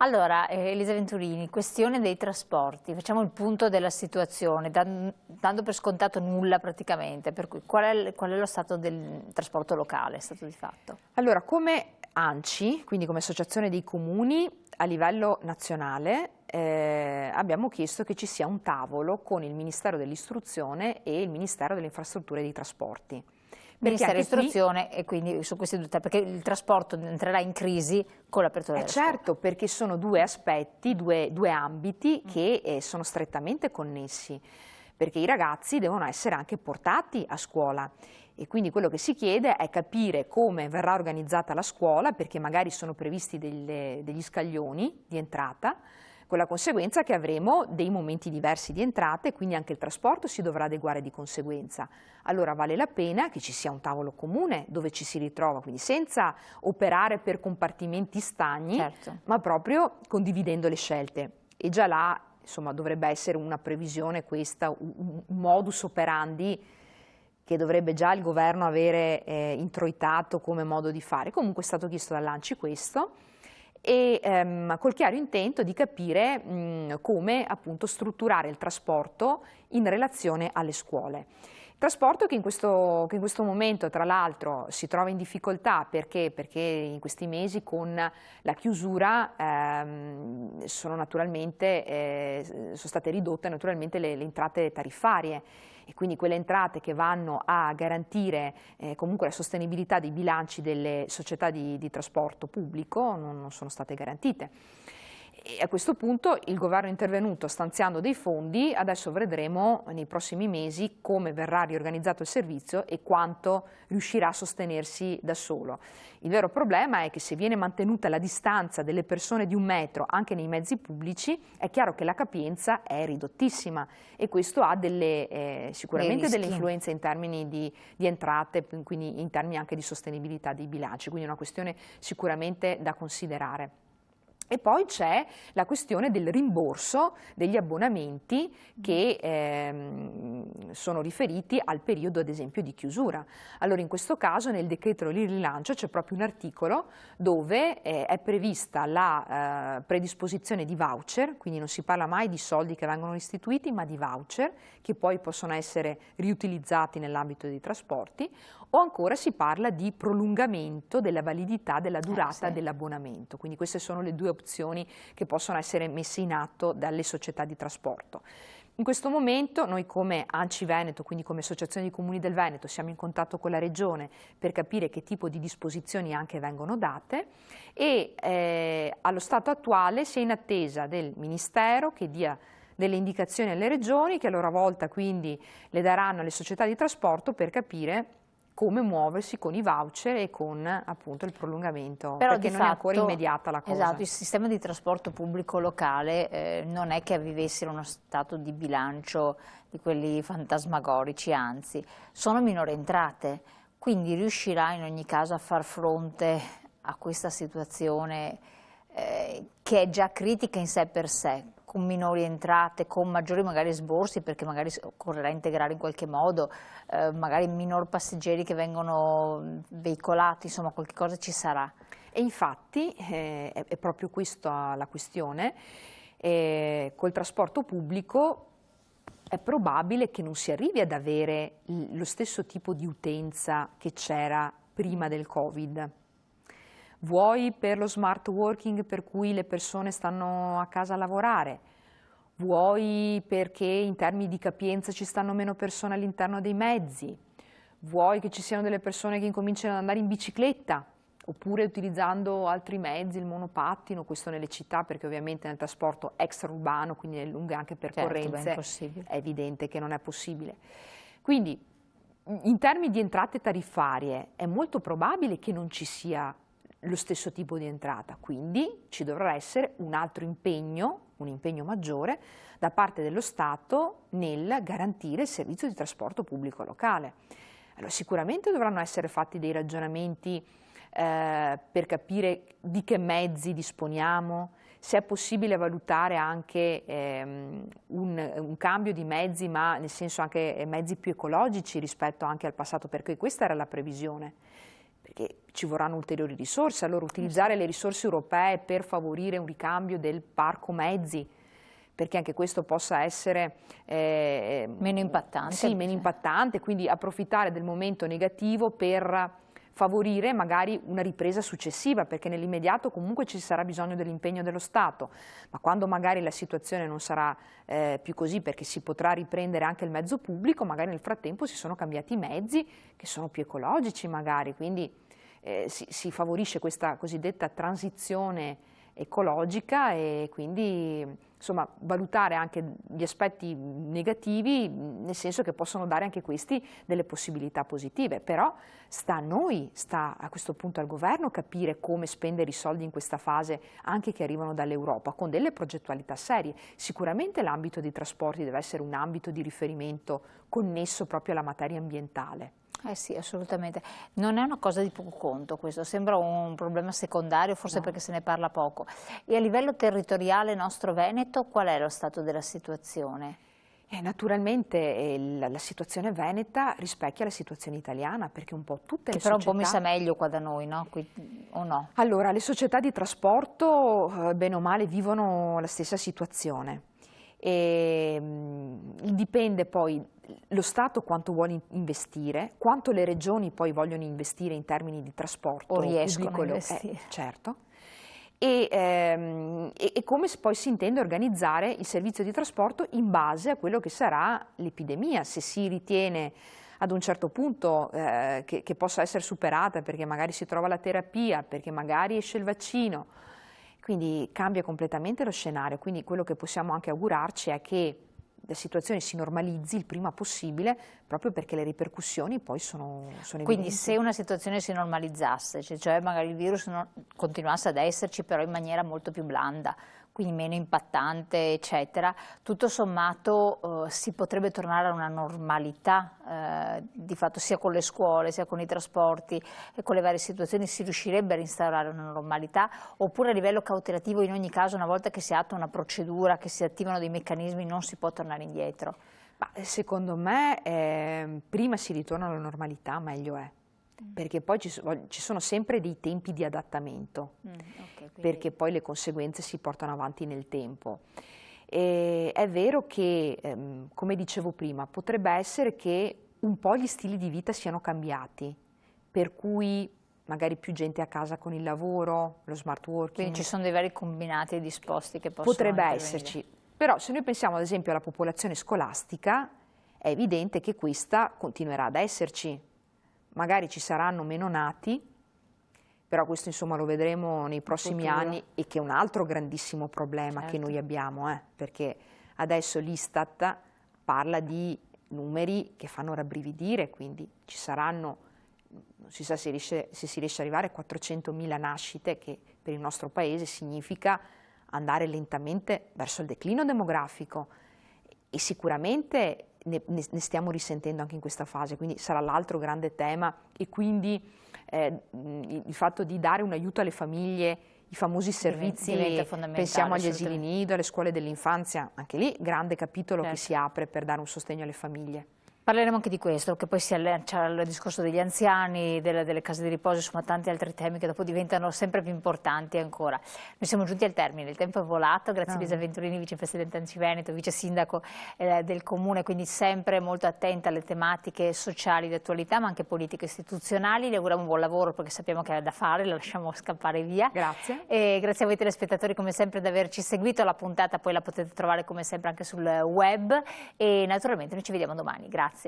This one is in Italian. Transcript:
Allora, Elisa Venturini, questione dei trasporti, facciamo il punto della situazione, dando per scontato nulla praticamente, per cui qual è lo stato del trasporto locale, stato di fatto? Allora, come ANCI, quindi come Associazione dei Comuni, a livello nazionale abbiamo chiesto che ci sia un tavolo con il Ministero dell'Istruzione e il Ministero delle Infrastrutture e dei Trasporti. Ministero dell'Istruzione e quindi su questi due temi, perché il trasporto entrerà in crisi con l'apertura della scuola. Certo, perché sono due aspetti, due ambiti che sono strettamente connessi, perché i ragazzi devono essere anche portati a scuola e quindi quello che si chiede è capire come verrà organizzata la scuola, perché magari sono previsti degli scaglioni di entrata, con la conseguenza che avremo dei momenti diversi di entrata e quindi anche il trasporto si dovrà adeguare di conseguenza. Allora vale la pena che ci sia un tavolo comune dove ci si ritrova, quindi senza operare per compartimenti stagni, certo, ma proprio condividendo le scelte. E già là, insomma, dovrebbe essere una previsione questa, un modus operandi che dovrebbe già il governo avere introitato come modo di fare. Comunque è stato chiesto dall'ANCI questo e col chiaro intento di capire come appunto strutturare il trasporto in relazione alle scuole. Trasporto che in questo momento tra l'altro si trova in difficoltà perché in questi mesi con la chiusura sono state ridotte naturalmente le entrate tariffarie e quindi quelle entrate che vanno a garantire comunque la sostenibilità dei bilanci delle società di trasporto pubblico non sono state garantite. E a questo punto il governo è intervenuto stanziando dei fondi, adesso vedremo nei prossimi mesi come verrà riorganizzato il servizio e quanto riuscirà a sostenersi da solo. Il vero problema è che se viene mantenuta la distanza delle persone di 1 metro anche nei mezzi pubblici, è chiaro che la capienza è ridottissima e questo ha sicuramente delle influenze in termini di entrate, quindi in termini anche di sostenibilità dei bilanci, quindi è una questione sicuramente da considerare. E poi c'è la questione del rimborso degli abbonamenti che sono riferiti al periodo ad esempio di chiusura. Allora in questo caso nel decreto di rilancio c'è proprio un articolo dove è prevista la predisposizione di voucher, quindi non si parla mai di soldi che vengono restituiti ma di voucher che poi possono essere riutilizzati nell'ambito dei trasporti o ancora si parla di prolungamento della validità della durata dell'abbonamento, quindi queste sono le due opzioni che possono essere messe in atto dalle società di trasporto. In questo momento noi come ANCI Veneto, quindi come Associazione dei Comuni del Veneto, siamo in contatto con la Regione per capire che tipo di disposizioni anche vengono date e allo stato attuale si è in attesa del Ministero che dia delle indicazioni alle regioni che a loro volta quindi le daranno alle società di trasporto per capire come muoversi con i voucher e con appunto il prolungamento, però perché non è ancora immediata la cosa. Esatto, il sistema di trasporto pubblico locale non è che vivesse in uno stato di bilancio di quelli fantasmagorici, anzi, sono minori entrate, quindi riuscirà in ogni caso a far fronte a questa situazione che è già critica in sé per sé, con minori entrate, con maggiori magari sborsi, perché magari occorrerà integrare in qualche modo, magari minor passeggeri che vengono veicolati, insomma qualche cosa ci sarà. E infatti è proprio questa la questione, col trasporto pubblico è probabile che non si arrivi ad avere lo stesso tipo di utenza che c'era prima del Covid. Vuoi per lo smart working per cui le persone stanno a casa a lavorare, vuoi perché in termini di capienza ci stanno meno persone all'interno dei mezzi, vuoi che ci siano delle persone che incominciano ad andare in bicicletta, oppure utilizzando altri mezzi, il monopattino, questo nelle città perché ovviamente nel trasporto extraurbano, quindi nelle lunghe anche percorrenze, è evidente che non è possibile. Quindi in termini di entrate tariffarie è molto probabile che non ci sia lo stesso tipo di entrata, quindi ci dovrà essere un altro impegno, un impegno maggiore da parte dello Stato nel garantire il servizio di trasporto pubblico locale. Allora, sicuramente dovranno essere fatti dei ragionamenti per capire di che mezzi disponiamo, se è possibile valutare anche un cambio di mezzi, ma nel senso anche mezzi più ecologici rispetto anche al passato, perché questa era la previsione. perché ci vorranno ulteriori risorse, allora utilizzare le risorse europee per favorire un ricambio del parco mezzi, perché anche questo possa essere meno impattante. Sì, meno impattante, quindi approfittare del momento negativo per favorire magari una ripresa successiva, perché nell'immediato comunque ci sarà bisogno dell'impegno dello Stato, ma quando magari la situazione non sarà più così, perché si potrà riprendere anche il mezzo pubblico, magari nel frattempo si sono cambiati i mezzi che sono più ecologici magari, quindi si favorisce questa cosiddetta transizione ecologica e quindi insomma valutare anche gli aspetti negativi, nel senso che possono dare anche questi delle possibilità positive, però sta a noi, sta a questo punto al governo capire come spendere i soldi in questa fase anche che arrivano dall'Europa con delle progettualità serie. Sicuramente l'ambito dei trasporti deve essere un ambito di riferimento connesso proprio alla materia ambientale. Eh sì, assolutamente. Non è una cosa di poco conto questo, sembra un problema secondario, forse No. perché se ne parla poco. E a livello territoriale nostro Veneto, qual è lo stato della situazione? Naturalmente la situazione veneta rispecchia la situazione italiana, perché un po' tutte le Che però società... un po' messa meglio qua da noi, no? Qui, o no? Allora, le società di trasporto, bene o male, vivono la stessa situazione. Dipende poi lo Stato quanto vuole investire, quanto le regioni poi vogliono investire in termini di trasporto O riescono pubblico, a investire. certo, e come poi si intende organizzare il servizio di trasporto in base a quello che sarà l'epidemia, se si ritiene ad un certo punto che possa essere superata perché magari si trova la terapia, perché magari esce il vaccino. Quindi cambia completamente lo scenario, quindi quello che possiamo anche augurarci è che la situazione si normalizzi il prima possibile, proprio perché le ripercussioni poi sono evidenti. Quindi se una situazione si normalizzasse, cioè magari il virus continuasse ad esserci però in maniera molto più blanda, quindi meno impattante, eccetera, tutto sommato si potrebbe tornare a una normalità, di fatto sia con le scuole, sia con i trasporti e con le varie situazioni si riuscirebbe a instaurare una normalità, oppure a livello cautelativo in ogni caso una volta che si attua una procedura, che si attivano dei meccanismi non si può tornare indietro? Ma secondo me prima si ritorna alla normalità meglio è. Perché poi ci sono sempre dei tempi di adattamento, Okay, perché poi le conseguenze si portano avanti nel tempo. È vero che, come dicevo prima, potrebbe essere che un po' gli stili di vita siano cambiati, per cui magari più gente a casa con il lavoro, lo smart working. Quindi ci sono dei vari combinati e disposti che possono Potrebbe intervenire. esserci, però se noi pensiamo ad esempio alla popolazione scolastica, è evidente che questa continuerà ad esserci. Magari ci saranno meno nati, però questo insomma lo vedremo nei prossimi anni e che è un altro grandissimo problema che noi abbiamo, perché adesso l'Istat parla di numeri che fanno rabbrividire, quindi ci saranno, non si sa se si riesce ad arrivare a 400.000 nascite, che per il nostro paese significa andare lentamente verso il declino demografico e sicuramente ne stiamo risentendo anche in questa fase, quindi sarà l'altro grande tema e quindi il fatto di dare un aiuto alle famiglie, i famosi servizi, pensiamo agli asili nido, alle scuole dell'infanzia, anche lì grande capitolo che si apre per dare un sostegno alle famiglie. Parleremo anche di questo, che poi si allaccia al discorso degli anziani, delle case di riposo, insomma tanti altri temi che dopo diventano sempre più importanti ancora. Noi siamo giunti al termine, il tempo è volato, grazie a Elisa Venturini, vicepresidente ANCI Veneto, vice sindaco del comune, quindi sempre molto attenta alle tematiche sociali di attualità ma anche politiche istituzionali. Le auguriamo un buon lavoro perché sappiamo che è da fare, la lasciamo scappare via. Grazie. E grazie a voi telespettatori come sempre di averci seguito, la puntata poi la potete trovare come sempre anche sul web e naturalmente noi ci vediamo domani, grazie.